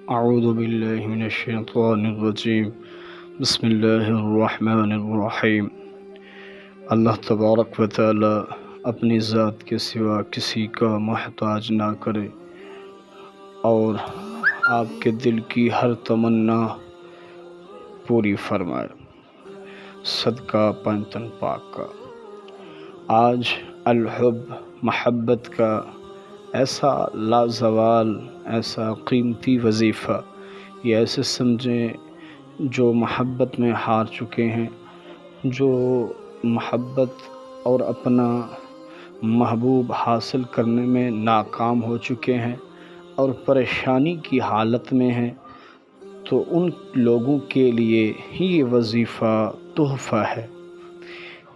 اعوذ باللہ من الشیطان الرجیم بسم اللہ الرحمن الرحیم۔ اللہ تبارک و تعالی اپنی ذات کے سوا کسی کا محتاج نہ کرے اور آپ کے دل کی ہر تمنا پوری فرمائے، صدقہ پنجتن پاک کا۔ آج الحب محبت کا ایسا لازوال، ایسا قیمتی وظیفہ، یہ ایسے سمجھیں جو محبت میں ہار چکے ہیں، جو محبت اور اپنا محبوب حاصل کرنے میں ناکام ہو چکے ہیں اور پریشانی کی حالت میں ہیں، تو ان لوگوں کے لیے ہی یہ وظیفہ تحفہ ہے۔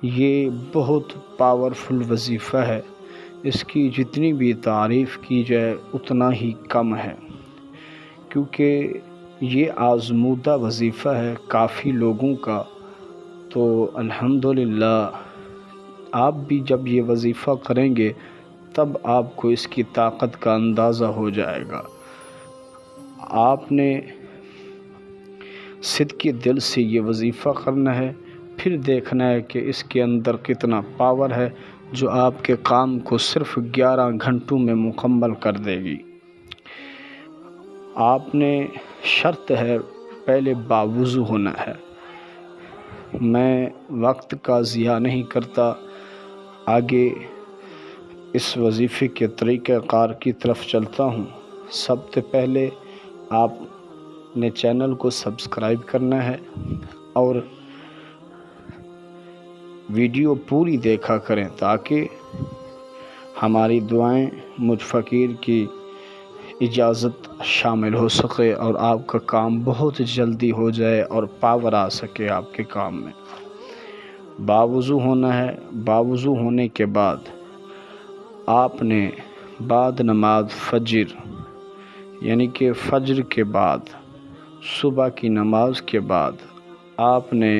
یہ بہت پاورفل وظیفہ ہے، اس کی جتنی بھی تعریف کی جائے اتنا ہی کم ہے، کیونکہ یہ آزمودہ وظیفہ ہے کافی لوگوں کا۔ تو الحمدللہ آپ بھی جب یہ وظیفہ کریں گے تب آپ کو اس کی طاقت کا اندازہ ہو جائے گا۔ آپ نے صدقے دل سے یہ وظیفہ کرنا ہے، پھر دیکھنا ہے کہ اس کے اندر کتنا پاور ہے جو آپ کے کام کو صرف 11 گھنٹوں میں مکمل کر دے گی۔ آپ نے شرط ہے پہلے باوضو ہونا ہے۔ میں وقت کا ضیاع نہیں کرتا، آگے اس وظیفے کے طریقہ کار کی طرف چلتا ہوں۔ سب سے پہلے آپ نے چینل کو سبسکرائب کرنا ہے اور ویڈیو پوری دیکھا کریں تاکہ ہماری دعائیں مجھ فقیر کی اجازت شامل ہو سکے اور آپ کا کام بہت جلدی ہو جائے اور پاور آ سکے آپ کے کام میں۔ باوضو ہونا ہے۔ باوضو ہونے کے بعد آپ نے بعد نماز فجر، یعنی کہ فجر کے بعد، صبح کی نماز کے بعد آپ نے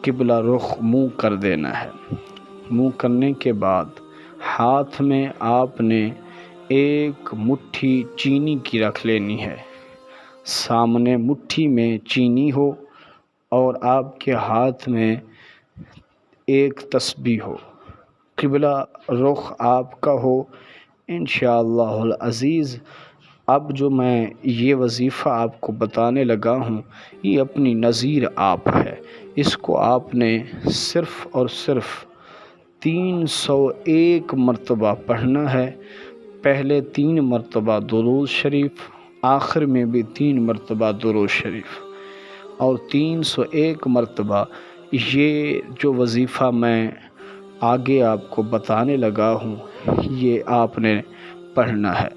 قبلہ رخ منہ کر دینا ہے۔ منہ کرنے کے بعد ہاتھ میں آپ نے ایک مٹھی چینی کی رکھ لینی ہے۔ سامنے مٹھی میں چینی ہو اور آپ کے ہاتھ میں ایک تسبیح ہو، قبلہ رخ آپ کا ہو انشاءاللہ العزیز۔ اب جو میں یہ وظیفہ آپ کو بتانے لگا ہوں، یہ اپنی نظیر آپ ہے۔ اس کو آپ نے صرف اور صرف 301 مرتبہ پڑھنا ہے۔ پہلے 3 مرتبہ درود شریف، آخر میں بھی 3 مرتبہ درود شریف، اور 301 مرتبہ یہ جو وظیفہ میں آگے آپ کو بتانے لگا ہوں یہ آپ نے پڑھنا ہے۔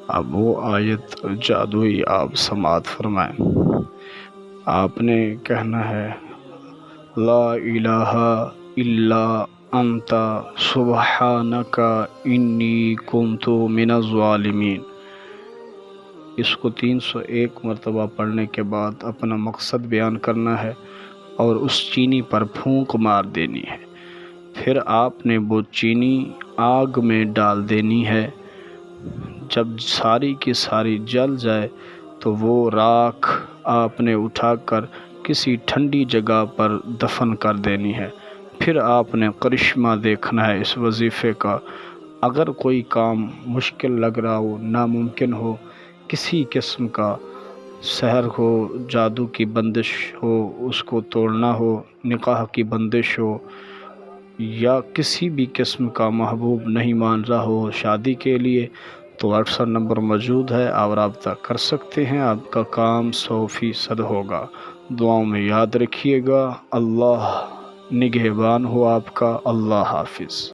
اب وہ آیت جادوئی آپ سماعت فرمائیں۔ آپ نے کہنا ہے لا الہ الا انت سبحانک انی کنت من الظالمین۔ اس کو 301 مرتبہ پڑھنے کے بعد اپنا مقصد بیان کرنا ہے اور اس چینی پر پھونک مار دینی ہے۔ پھر آپ نے وہ چینی آگ میں ڈال دینی ہے۔ جب ساری کی ساری جل جائے تو وہ راکھ آپ نے اٹھا کر کسی ٹھنڈی جگہ پر دفن کر دینی ہے۔ پھر آپ نے کرشمہ دیکھنا ہے اس وظیفے کا۔ اگر کوئی کام مشکل لگ رہا ہو، ناممکن ہو، کسی قسم کا سحر ہو، جادو کی بندش ہو، اس کو توڑنا ہو، نکاح کی بندش ہو، یا کسی بھی قسم کا محبوب نہیں مان رہا ہو شادی کے لیے، تو واٹس ایپ نمبر موجود ہے، آپ رابطہ کر سکتے ہیں۔ آپ کا کام 100% ہوگا۔ دعاؤں میں یاد رکھیے گا۔ اللہ نگہبان ہو آپ کا۔ اللہ حافظ۔